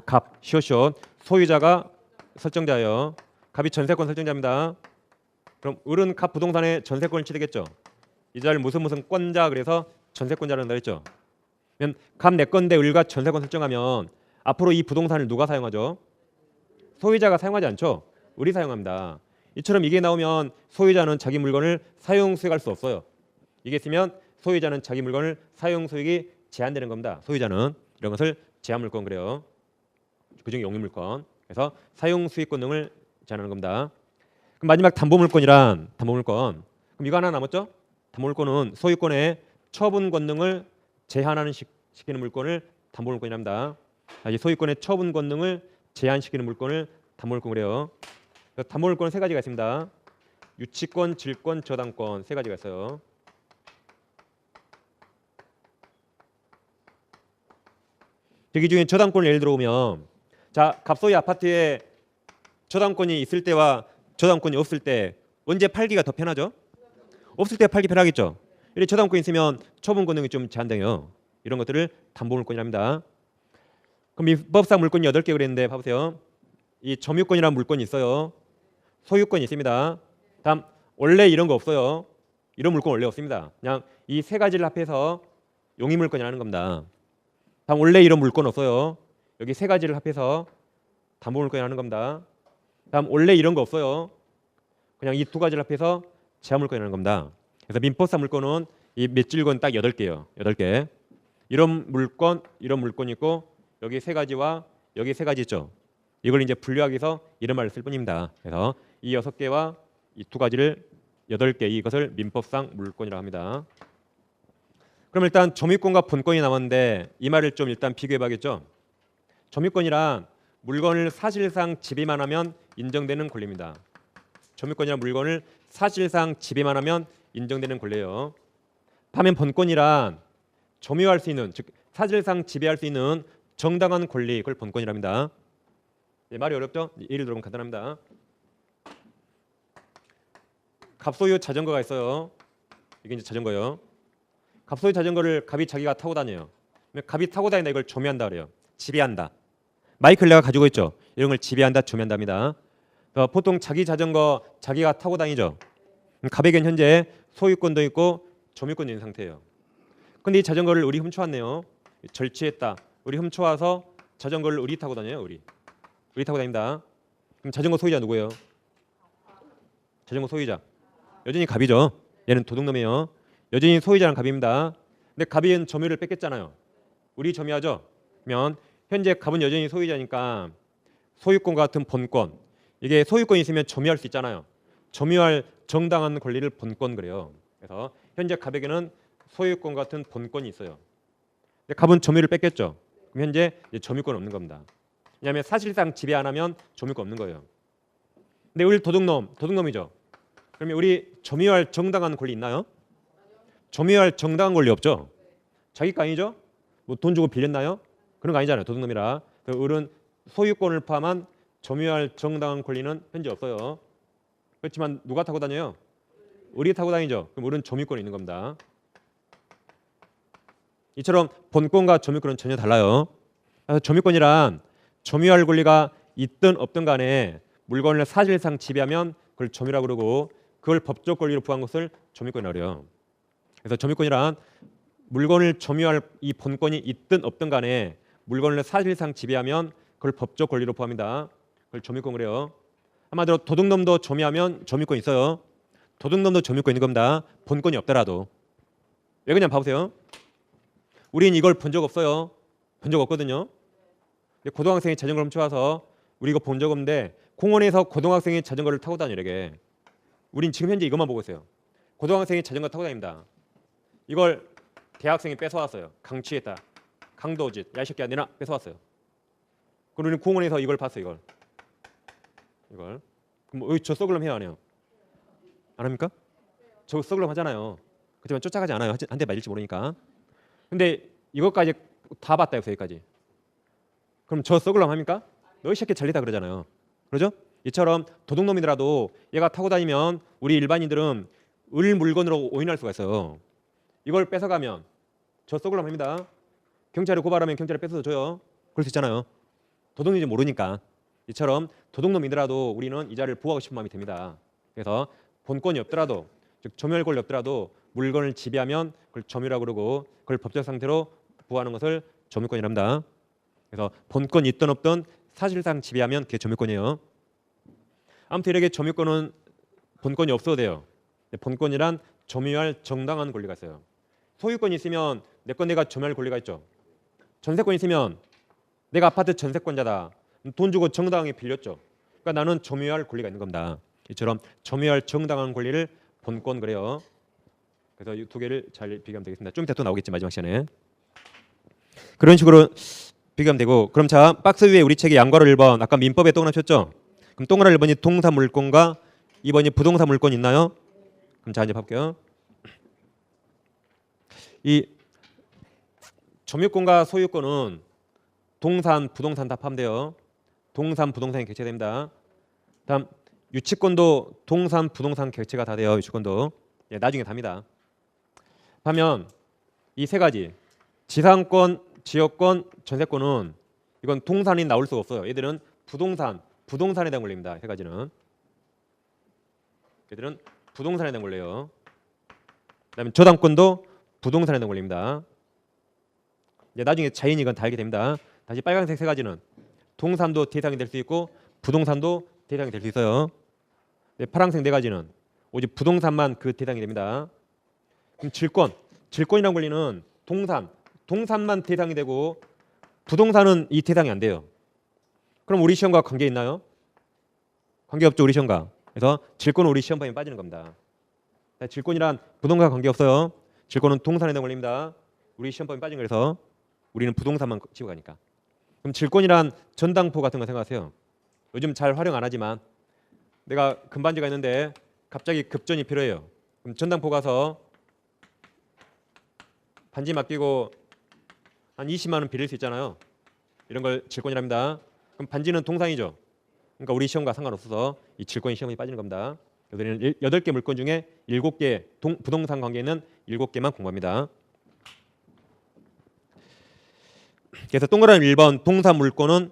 갑, 시옷 소유자가 설정자예요. 갑이 전세권 설정자입니다. 그럼 을은 갑 부동산에 전세권을 취득했죠. 이 자를 무슨 권자 그래서 전세권자라고 했죠. 그러면 갑 내 건데 을과 전세권 설정하면 앞으로 이 부동산을 누가 사용하죠? 소유자가 사용하지 않죠. 을이 사용합니다. 이처럼 이게 나오면 소유자는 자기 물건을 사용 수익할 수 없어요. 이게 있으면 소유자는 자기 물건을 사용 수익이 제한되는 겁니다. 소유자는 이런 것을 제한물권 그래요. 그중에 용익물권. 그래서 사용 수익 권능을 제한하는 겁니다. 그럼 마지막 담보물권이란 담보물권. 그럼 이거 하나 남았죠? 담보물권은 소유권의 처분 권능을 제한하는 시키는 물건을 담보물권이랍니다. 이 소유권의 처분 권능을 제한시키는 물건을 담보물권 그래요. 담보물권은 세 가지가 있습니다. 유치권, 질권, 저당권 세 가지가 있어요. 이 중에 저당권을 예를 들어보면 자, 갑소유 아파트에 저당권이 있을 때와 저당권이 없을 때 언제 팔기가 더 편하죠? 없을 때 팔기 편하겠죠. 이렇게 저당권이 있으면 처분 권능이 좀 제한돼요. 이런 것들을 담보물권이랍니다. 그럼 민법상 물건이 8개 그랬는데 봐보세요. 이 점유권이라는 물건이 있어요. 소유권이 있습니다. 다음 원래 이런 거 없어요. 이런 물건 원래 없습니다. 그냥 이 세 가지를 합해서 용익물권이라는 겁니다. 다음 원래 이런 물건 없어요. 여기 세 가지를 합해서 담보물권이라는 겁니다. 다음 원래 이런 거 없어요. 그냥 이 두 가지를 합해서 제한물권이라는 겁니다. 그래서 민법상 물건은 이 맷줄건 딱 8개예요. 8개. 이런 물건이 있고 여기 세 가지와 여기 세 가지 있죠. 이걸 이제 분류하기 위해서 이런 말을 쓸 뿐입니다. 그래서 이 6개와 이 두 가지를 8개 이것을 민법상 물권이라고 합니다. 그럼 일단 점유권과 본권이 남았는데 이 말을 좀 일단 비교해 봐야겠죠. 점유권이란 물건을 사실상 지배만 하면 인정되는 권리입니다. 점유권이란 물건을 사실상 지배만 하면 인정되는 권리예요. 반면 본권이란 점유할 수 있는 즉 사실상 지배할 수 있는 정당한 권리 그걸 본권이랍니다. 말이 어렵죠? 예를 들어보면 간단합니다. 갑소유 자전거가 있어요. 이게 이제 자전거예요. 갑소유 자전거를 갑이 자기가 타고 다녀요. 갑이 타고 다닌다 이걸 점유한다 그래요. 지배한다. 마이크를 내가 가지고 있죠. 이런 걸 지배한다, 점유한답니다. 보통 자기 자전거 자기가 타고 다니죠. 갑에겐 현재 소유권도 있고 점유권도 있는 상태예요. 근데 이 자전거를 우리 훔쳐왔네요. 절취했다. 우리 훔쳐와서 자전거를 우리 타고 다녀요. 우리 타고 다닙니다. 그럼 자전거 소유자 누구예요? 자전거 소유자. 여전히 갑이죠. 얘는 도둑놈이에요. 여전히 소유자는 갑입니다. 근데 갑이 점유를 뺏겼잖아요. 우리 점유하죠. 그러면 현재 갑은 여전히 소유자니까 소유권 같은 본권. 이게 소유권이 있으면 점유할 수 있잖아요. 점유할 정당한 권리를 본권 그래요. 그래서 현재 갑에게는 소유권 같은 본권이 있어요. 근데 갑은 점유를 뺏겼죠. 그럼 현재 이제 점유권 없는 겁니다. 왜냐하면 사실상 지배 안 하면 점유권 없는 거예요. 근데 우리 도둑놈이죠. 그러면 우리 점유할 정당한 권리 있나요? 점유할 정당한 권리 없죠. 자기 거 아니죠? 뭐 돈 주고 빌렸나요? 그런 거 아니잖아요. 도둑놈이라. 을은 소유권을 포함한 점유할 정당한 권리는 현재 없어요. 그렇지만 누가 타고 다녀요? 을이 타고 다니죠. 그럼 을은 점유권이 있는 겁니다. 이처럼 본권과 점유권은 전혀 달라요. 그래서 점유권이란 점유할 권리가 있든 없든 간에 물건을 사실상 지배하면 그걸 점유라고 그러고 그걸 법적 권리로 부한 것을 점유권이라고 해요. 그래서 점유권이란 물건을 점유할 이 본권이 있든 없든 간에 물건을 사실상 지배하면 그걸 법적 권리로 포함합니다. 그걸 점유권 그래요. 한마디로 도둑놈도 점유하면 점유권 있어요. 도둑놈도 점유권 있는 겁니다. 본권이 없더라도. 왜 그냥 봐보세요. 우린 이걸 본 적 없어요. 본 적 없거든요. 근데 고등학생이 자전거를 훔쳐와서 우리 이거 본 적 없는데 공원에서 고등학생이 자전거를 타고 다니래게. 우린 지금 현재 이것만 보고 있어요. 고등학생이 자전거 타고 다닙니다. 이걸 대학생이 뺏어왔어요. 강취했다. 강도짓. 야 이 새끼야 내놔 뺏어왔어요. 그럼 우리는 공원에서 이걸 봤어요. 이걸. 그럼 저 썩을럼 해야 안 해요? 안 합니까? 저 썩을럼 하잖아요. 그렇지만 쫓아가지 않아요. 한 대 맞을지 모르니까. 근데 이것까지 다 봤다 여기까지. 그럼 저 썩을럼 합니까? 너 이 새끼 잘리다 그러잖아요. 그러죠? 이처럼 도둑놈이더라도 얘가 타고 다니면 우리 일반인들은 을 물건으로 오인할 수가 있어요. 이걸 뺏어가면 저 썩을럼 합니다. 경찰에 고발하면 경찰에 뺏어서 줘요. 그럴 수 있잖아요. 도둑놈인지 모르니까. 이처럼 도둑놈이더라도 우리는 이자를 보호하고 싶은 마음이 듭니다. 그래서 본권이 없더라도 즉 점유할 권리 없더라도 물건을 지배하면 그걸 점유라고 그러고 그걸 법적 상태로 보호하는 것을 점유권이랍니다. 그래서 본권이 있든 없든 사실상 지배하면 그게 점유권이에요. 아무튼 이렇게 점유권은 본권이 없어도 돼요. 본권이란 점유할 정당한 권리가 있어요. 소유권이 있으면 내 건 내가 점유할 권리가 있죠. 전세권이 있으면 내가 아파트 전세권자다. 돈 주고 정당하게 빌렸죠. 그러니까 나는 점유할 권리가 있는 겁니다. 이처럼 점유할 정당한 권리를 본권 그래요. 그래서 이 두 개를 잘 비교하면 되겠습니다. 좀 이따 또 나오겠지 마지막 시간에. 그런 식으로 비교하면 되고 그럼 자 박스 위에 우리 책의 양괄호 1번 아까 민법에 동그라미 쳤죠. 그럼 동그라미 1번이 동사 물권과 2번이 부동사 물권 있나요? 그럼 자 이제 볼게요. 이 점유권과 소유권은 동산, 부동산 다 포함돼요. 동산, 부동산이 객체됩니다. 다음 유치권도 동산, 부동산 객체가 다 돼요. 유치권도 예, 나중에 답니다. 하면 이 세 가지 지상권, 지역권, 전세권은 이건 동산이 나올 수가 없어요. 얘들은 부동산에 대한 권리입니다. 세 가지는 얘들은 부동산에 대한 권리예요. 그다음에 저당권도 부동산에 대한 권리입니다. 이제 나중에 자연이 이건 다 알게 됩니다. 다시 빨간색 세 가지는 동산도 대상이 될 수 있고 부동산도 대상이 될 수 있어요. 파란색 네 가지는 오직 부동산만 그 대상이 됩니다. 그럼 질권이라는 권리는 동산만 대상이 되고 부동산은 이 대상이 안 돼요. 그럼 우리 시험과 관계 있나요? 관계 없죠. 우리 시험과. 그래서 질권은 우리 시험 범위에 빠지는 겁니다. 질권이란 부동산 관계 없어요. 질권은 동산에 대한 권리입니다. 우리 시험 범위에 빠진 거라서 우리는 부동산만 치고 가니까. 그럼 질권이란 전당포 같은 거 생각하세요. 요즘 잘 활용 안 하지만 내가 금반지가 있는데 갑자기 급전이 필요해요. 그럼 전당포 가서 반지 맡기고 한 20만 원 빌릴 수 있잖아요. 이런 걸 질권이랍니다. 그럼 반지는 동산이죠. 그러니까 우리 시험과 상관없어서 이 질권이 시험에 빠지는 겁니다. 8개 물권 중에 7개 부동산 관계는 7개만 공부합니다. 그래서 동그라미 1번 동산 물권은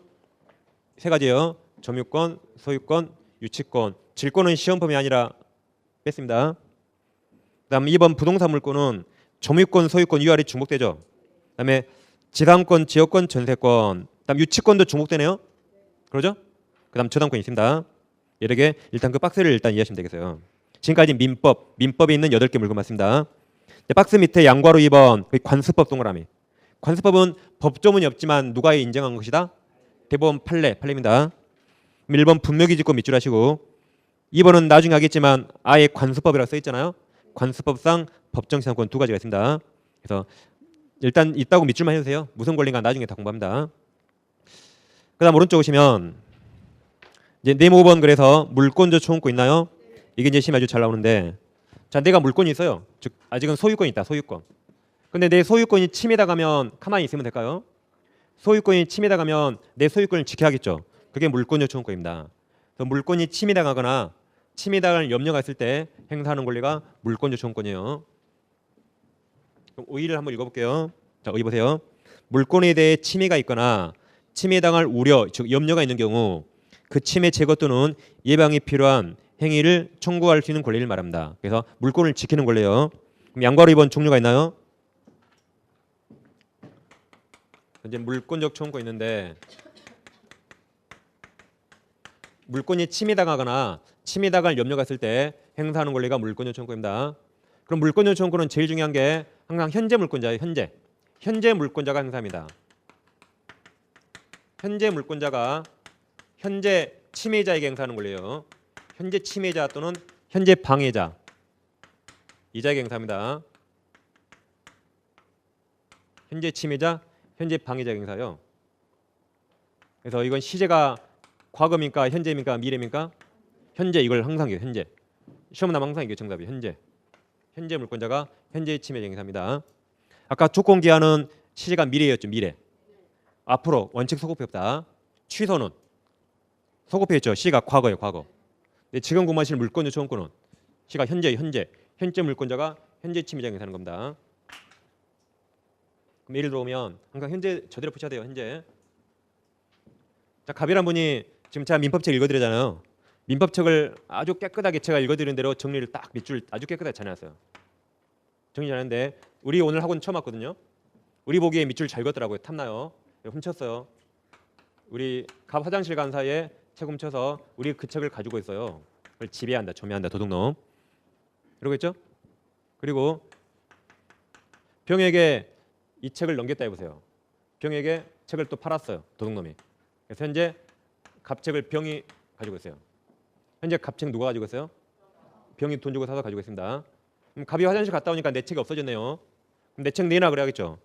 세 가지예요. 점유권, 소유권, 유치권. 질권은 시험 범위 아니라 뺐습니다. 그다음 2번 부동산 물권은 점유권, 소유권 위아래 중복되죠. 그다음에 지상권, 지역권, 전세권. 그다음 유치권도 중복되네요. 그러죠? 그다음 저당권 있습니다. 이렇게 일단 그 박스를 일단 이해하시면 되겠어요. 지금까지 민법에 있는 8개 물건 맞습니다. 박스 밑에 양괄호 2번 관습법 동그라미. 관습법은 법조문이 없지만 누가 인정한 것이다? 대법원 판례입니다. 1번 분묘기 짓고 밑줄 하시고 2번은 나중에 하겠지만 아예 관습법이라고 써 있잖아요. 관습법상 법정 지상권 두 가지가 있습니다. 그래서 일단 있다고 밑줄만 해주세요. 무슨 권리인가 나중에 다 공부합니다. 그다음 오른쪽 오시면 이제 네모번 그래서 물권조 초음권 있나요? 이게 이제 시험에 아주 잘 나오는데, 자 내가 물권이 있어요. 즉 아직은 소유권이 있다. 소유권. 근데 내 소유권이 침해당하면 가만히 있으면 될까요? 소유권이 침해당하면 내 소유권을 지켜야겠죠. 그게 물권조 초음권입니다. 그래서 물권이 침해당하거나 침해당할 염려가 있을 때 행사하는 권리가 물권조 초음권이에요. 그럼 의의를 한번 읽어볼게요. 자, 의의 보세요. 물권에 대해 침해가 있거나 침해당할 우려, 즉 염려가 있는 경우 그 침해 제거 또는 예방이 필요한 행위를 청구할 수 있는 권리를 말합니다. 그래서 물권을 지키는 권리예요. 그럼 양괄호 2번 종류가 있나요? 이제 물권적 초음권 있는데, 물권이 침해당하거나 침해당할 염려가 있을 때 행사하는 권리가 물권적 초음권입니다. 그럼 물권적 초음권은 제일 중요한 게 항상 현재 물권자예요. 현재 물권자가 행사합니다. 현재 물권자가 현재 침해자에게 행사하는 권리예요. 현재 침해자 또는 현재 방해자 이자에게 행사합니다. 현재 침해자, 현재 방해자 행사요. 그래서 이건 시제가 과거입니까, 현재입니까, 미래입니까? 현재. 이걸 항상 해요. 현재. 시험 나면 항상 이게 정답이에요. 현재 물권자가 현재 침해자 행사입니다. 아까 조건 기한은 시제가 미래였죠. 미래. 앞으로 원칙 소급해 없다. 취소는 소급해 있죠. 시가 과거예요. 과거. 근데 지금 공부하시는 물권자 초음권은 시가 현재 물권자가 현재 침해자 행사하는 겁니다. 그럼 예를 들어보면 항상 현재 저대로 푸셔야 돼요. 현재. 자, 갑이란 분이 지금 제가 민법책 읽어드리잖아요. 민법책을 아주 깨끗하게 제가 읽어드리는 대로 정리를 딱 밑줄 아주 깨끗하게 잘해놨어요. 정리 잘했는데 우리 오늘 학원 처음 왔거든요. 우리 보기에 밑줄 잘 걷더라고요. 탐나요. 훔쳤어요. 우리 갑 화장실 간 사이에 책 훔쳐서 우리 그 책을 가지고 있어요. 그걸 지배한다, 점유한다, 도둑놈. 그러고 있죠? 그리고 병에게 이 책을 넘겼다 해보세요. 병에게 책을 또 팔았어요. 도둑놈이. 그래서 현재 갑책을 병이 가지고 있어요. 현재 갑책 누가 가지고 있어요? 병이 돈 주고 사서 가지고 있습니다. 그럼 갑이 화장실 갔다 오니까 내 책이 없어졌네요. 그럼 내 책 내놔 그래야겠죠.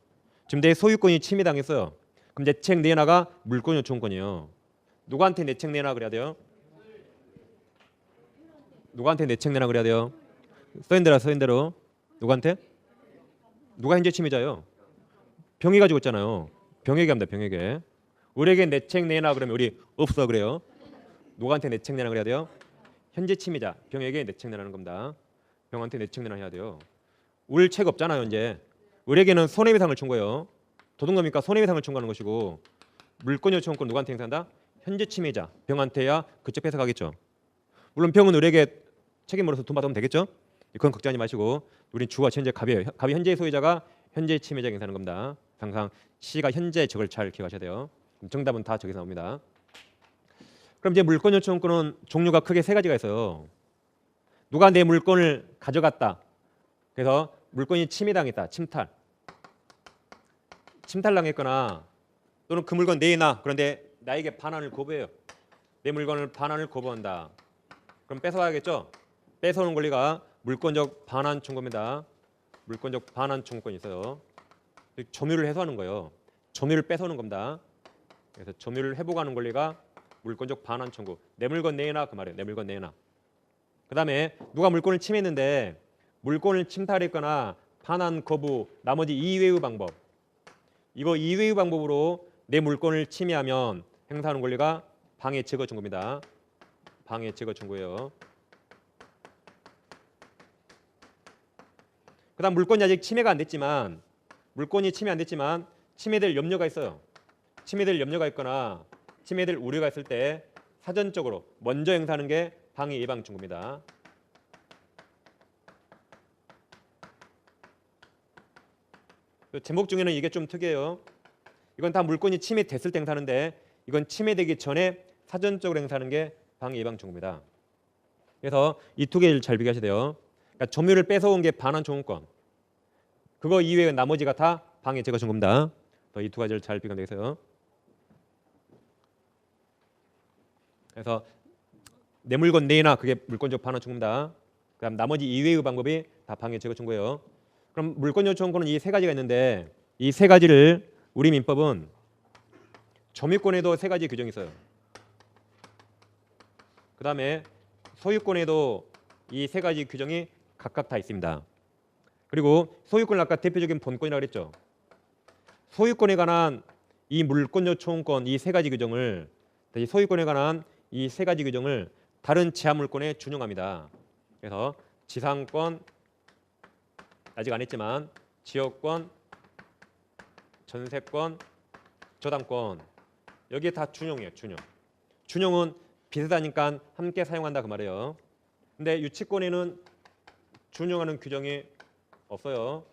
지금 내 소유권이 침해당했어요. 그럼 내 책 내놔가 물권 요청권이에요. 누구한테 내 책 내놔 그래야 돼요? 누구한테 내 책 내놔 그래야 돼요? 써인 대로 누구한테? 누가 현재 침해자예요? 병이 가지고 있잖아요. 병에게 합니다. 병에게. 우리에게 내 책 내놔 그러면 우리 없어 그래요. 누구한테 내 책 내놔 그래야 돼요? 현재 침해자 병에게 내 책 내라는 겁니다. 병한테 내 책 내놔 해야 돼요. 우리 책 없잖아요. 이제 우리에게는 손해배상을 청구해요. 도둑놈이니까 손해배상을 청구하는 것이고, 물권 요청권 누구한테 행사한다? 현재 침해자 병한테야 그쪽 뺏어가겠죠. 물론 병은 우리에게 책임으로서 돈 받으면 되겠죠. 그건 걱정하지 마시고 우린 주가 현재 갑이에요. 갑이 현재 소유자가 현재 침해자 행사하는 겁니다. 항상 시가 현재 적을 잘 기억하셔야 돼요. 정답은 다 저기서 나옵니다. 그럼 이제 물권 요청권은 종류가 크게 세 가지가 있어요. 누가 내 물건을 가져갔다. 그래서 물건이 침해당했다. 침탈당했거나 또는 그 물건 내놔. 그런데 나에게 반환을 거부해요. 내 물건을 반환을 거부한다. 그럼 뺏어가야겠죠. 뺏어오는 권리가 물권적 반환 청구입니다. 물권적 반환 청구권이 있어요. 점유를 해소하는 거예요. 점유를 뺏어오는 겁니다. 그래서 점유를 회복하는 권리가 물권적 반환 청구. 내 물건 내놔 그 말이에요. 내 물건 내놔. 그 다음에 누가 물건을 침해했는데 물건을 침탈했거나 반환 거부, 나머지 이외의 방법. 이거 이외의 방법으로 내 물건을 침해하면 행사하는 권리가 방해 제거 청구입니다. 방해 제거 청구예요. 그다음 물건이 아직 침해가 안 됐지만, 물건이 침해 안 됐지만 침해될 염려가 있어요. 침해될 염려가 있거나 침해될 우려가 있을 때 사전적으로 먼저 행사하는 게 방해 예방 청구입니다. 제목 중에는 이게 좀 특이해요. 이건 다 물건이 침해됐을 때 행사하는데, 이건 침해되기 전에 사전적으로 행사하는 게 방해 예방 청구입니다. 그래서 이 두 개를 잘 비교하셔야 돼요. 그러니까 점유를 뺏어온 게 반환 청구권. 그거 이외의 나머지가 다 방해 제거 청구입니다. 이 두 가지를 잘 비교하면 되겠어요. 그래서 내 물건 내놔 그게 물권적 반환 청구입니다. 그다음 나머지 이외의 방법이 다 방해 제거 청구예요. 그럼 물권 요청권은 이 세 가지가 있는데 이 세 가지를 우리 민법은 점유권에도 세 가지 규정이 있어요. 그 다음에 소유권에도 이 세 가지 규정이 각각 다 있습니다. 그리고 소유권은 아까 대표적인 본권이라고 그랬죠. 소유권에 관한 이 물권 요청권 이 세 가지 규정을 소유권에 관한 이 세 가지 규정을 다른 제한물권에 준용합니다. 그래서 지상권 아직 안 했지만 지역권, 전세권, 저당권 여기에 다 준용이에요. 준용은 비슷하니까 함께 사용한다 그 말이에요. 근데 유치권에는 준용하는 규정이 없어요.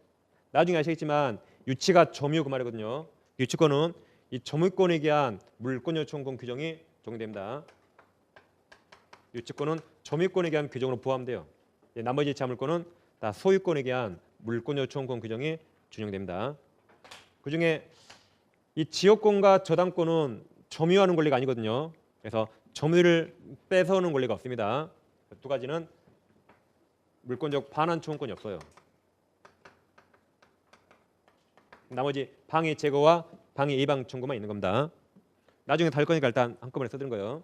나중에 아시겠지만 유치가 점유 그 말이거든요. 유치권은 이 점유권에 대한 물권 요청권 규정이 적용됩니다. 유치권은 점유권에 대한 규정으로 포함돼요. 나머지 제한물권은 다 소유권에 대한 물권 요청권 규정이 준용됩니다. 그중에 이 지역권과 저당권은 점유하는 권리가 아니거든요. 그래서 점유를 뺏어오는 권리가 없습니다. 두 가지는 물권적 반환 청구권이 없어요. 나머지 방해 제거와 방해 예방 청구만 있는 겁니다. 나중에 다 할 거니까 일단 한꺼번에 써드린 거예요.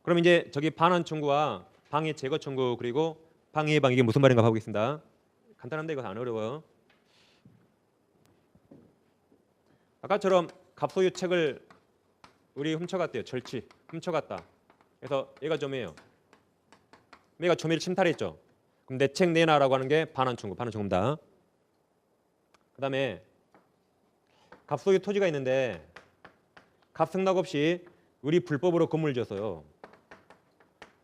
그럼 이제 저기 반환 청구와 방해 제거 청구 그리고 방해 예방 이게 무슨 말인가 보겠습니다. 간단한데 이거 안 어려워요. 아까처럼 갑소유 책을 우리 훔쳐갔대요. 절취 훔쳐갔다. 그래서 얘가 점이에요. 얘가 점유를 침탈했죠. 그럼 내 책 내놔라고 하는 게 반환 청구입니다. 그다음에 갑소유 토지가 있는데 갑승낙 없이 우리 불법으로 건물을 지었어요.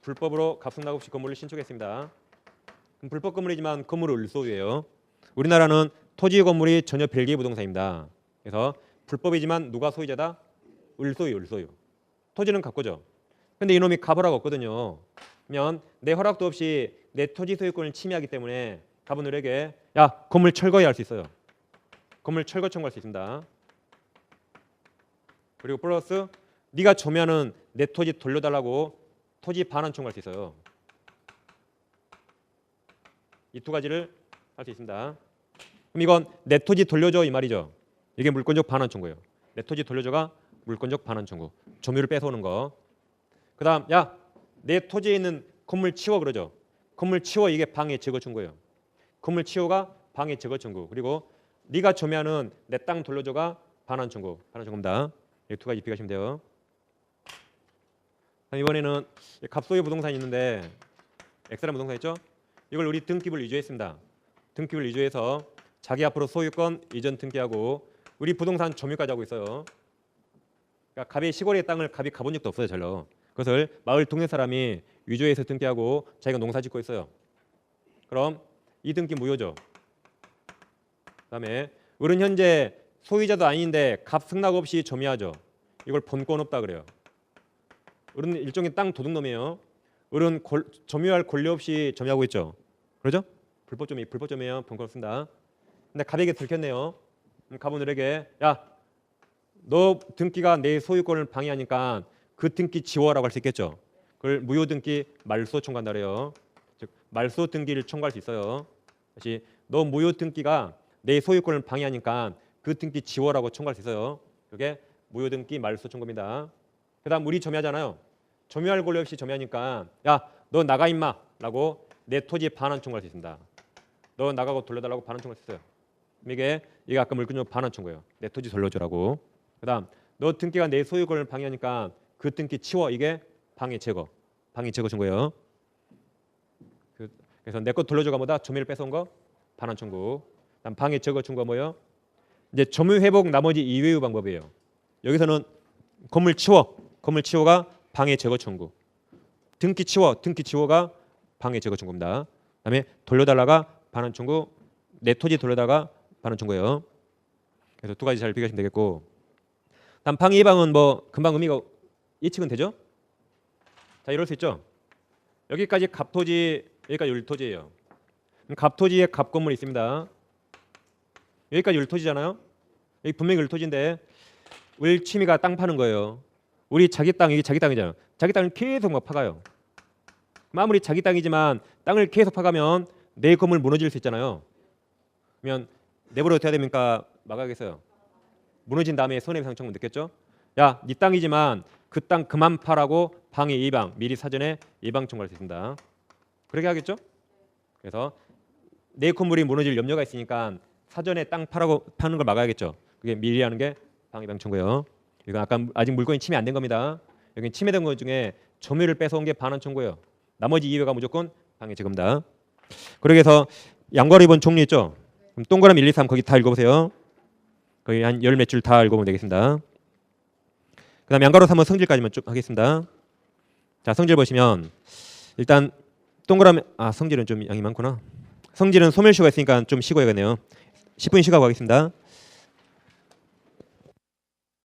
불법으로 갑승낙 없이 건물을 신축했습니다. 그럼 불법 건물이지만 건물은 을소유예요. 우리나라는 토지 건물이 전혀 별개의 부동산입니다. 그래서 불법이지만 누가 소유자다? 을소유. 토지는 갑고죠. 근데 이놈이 갑을 하고 없거든요. 그러면 내 허락도 없이 내 토지 소유권을 침해하기 때문에 갑은 을에게 야 건물 철거해야 할 수 있어요. 건물 철거 청구할 수 있습니다. 그리고 플러스 네가 점유하는 내 토지 돌려달라고 토지 반환 청구할 수 있어요. 이 두 가지를 할 수 있습니다. 그럼 이건 내 토지 돌려줘 이 말이죠. 이게 물권적 반환 청구예요. 내 토지 돌려줘가 물권적 반환 청구. 점유를 뺏어오는 거. 그다음 야 내 토지에 있는 건물 치워 그러죠. 건물 치워 이게 방해 제거 청구예요. 건물 치워가 방해 제거 청구. 그리고 네가 점유하는 내 땅 돌려줘가 반환 청구입니다. 이 두 가지 비교하시면 돼요. 이번에는 갑소유 부동산이 있는데 엑스라는 부동산 있죠? 이걸 우리 등기부를 위조했습니다. 등기부를 위조해서 자기 앞으로 소유권 이전 등기하고 우리 부동산 점유까지 하고 있어요. 그러니까 갑의 시골의 땅을 갑이 가본 적도 없어요. 절로. 그것을 마을 동네 사람이 위조해서 등기하고 자기가 농사 짓고 있어요. 그럼 이 등기 무효죠. 그다음에 을은 현재 소유자도 아닌데 갑 승낙 없이 점유하죠. 이걸 본권 없다 그래요. 을은 일종의 땅 도둑놈이에요. 을은 점유할 권리 없이 점유하고 있죠. 그러죠? 불법점이에요. 본권 없습니다. 근데 갑에게 들켰네요. 갑은 을에게 야, 너 등기가 내 소유권을 방해하니까 그 등기 지워라고 할 수 있겠죠. 그걸 무효 등기 말소 청구한다 그래요. 즉 말소 등기를 청구할 수 있어요. 다시 너 무효 등기가 내 소유권을 방해하니까 그 등기 지워라고 청구할 수 있어요. 그게 무효 등기 말소 청구입니다. 그다음 우리 점유하잖아요. 점유할 권리 없이 점유하니까 야, 너 나가 임마라고 내 토지 반환 청구할 수 있습니다. 너 나가고 돌려달라고 반환 청구할 수 있어요. 이게 아까 물권적 반환 청구예요. 내 토지 돌려주라고. 그다음 너 등기가 내 소유권을 방해하니까 그 등기 치워 이게 방해 제거 청구예요. 그래서 내 거 돌려줘가 뭐다? 점유를 뺏어온 거 반환 청구. 그다음 방해 제거 청구가 뭐예요? 이제 점유 회복 나머지 이외의 방법이에요. 여기서는 건물 치워가 방해 제거 청구. 등기 치워가 방해 제거 청구입니다. 그다음에 돌려달라가 반환 청구. 내 토지 돌려다가 반환 청구예요. 그래서 두 가지 잘 비교하시면 되겠고. 다음 방해 예방은 뭐 금방 의미가 예측은 되죠? 자, 이럴 수 있죠. 여기까지 갑토지, 여기까지 을토지예요. 갑토지에 갑건물이 있습니다. 여기까지 을토지잖아요. 여기 분명히 을토지인데 을취미가 땅 파는 거예요. 우리 자기 땅, 이게 자기 땅이잖아요. 자기 땅을 계속 막 파가요. 아무리 자기 땅이지만 땅을 계속 파가면 내 건물 무너질 수 있잖아요. 그러면 내부로 어떻게 해야 됩니까? 막아야겠어요. 무너진 다음에 손해배상 청구 넣겠죠? 야, 네 땅이지만 그 땅 그만 파라고 방해 예방 미리 사전에 예방 청구할 수 있습니다. 그렇게 하겠죠? 그래서 내 건물이 무너질 염려가 있으니까 사전에 땅 파라고 파는 걸 막아야겠죠. 그게 미리 하는 게 방해 예방 청구예요. 이거 아까 아직 물건이 침해 안 된 겁니다. 여기 침해된 것 중에 점유를 뺏어온 게 반환 청구예요. 나머지 이외가 무조건 방해 제거입니다. 그러기 위해서 양괄호 2번 종류 있죠? 그럼 동그라미 1, 2, 3 거기 다 읽어보세요. 거의 한 열 몇 줄 다 읽어보면 되겠습니다. 그 다음 양괄호 3번 성질까지만 쭉 하겠습니다. 자, 성질 보시면 일단 동그라미 성질은 좀 양이 많구나. 성질은 소멸시효가 있으니까 좀 쉬고 해야겠네요. 10분 쉬고 가겠습니다.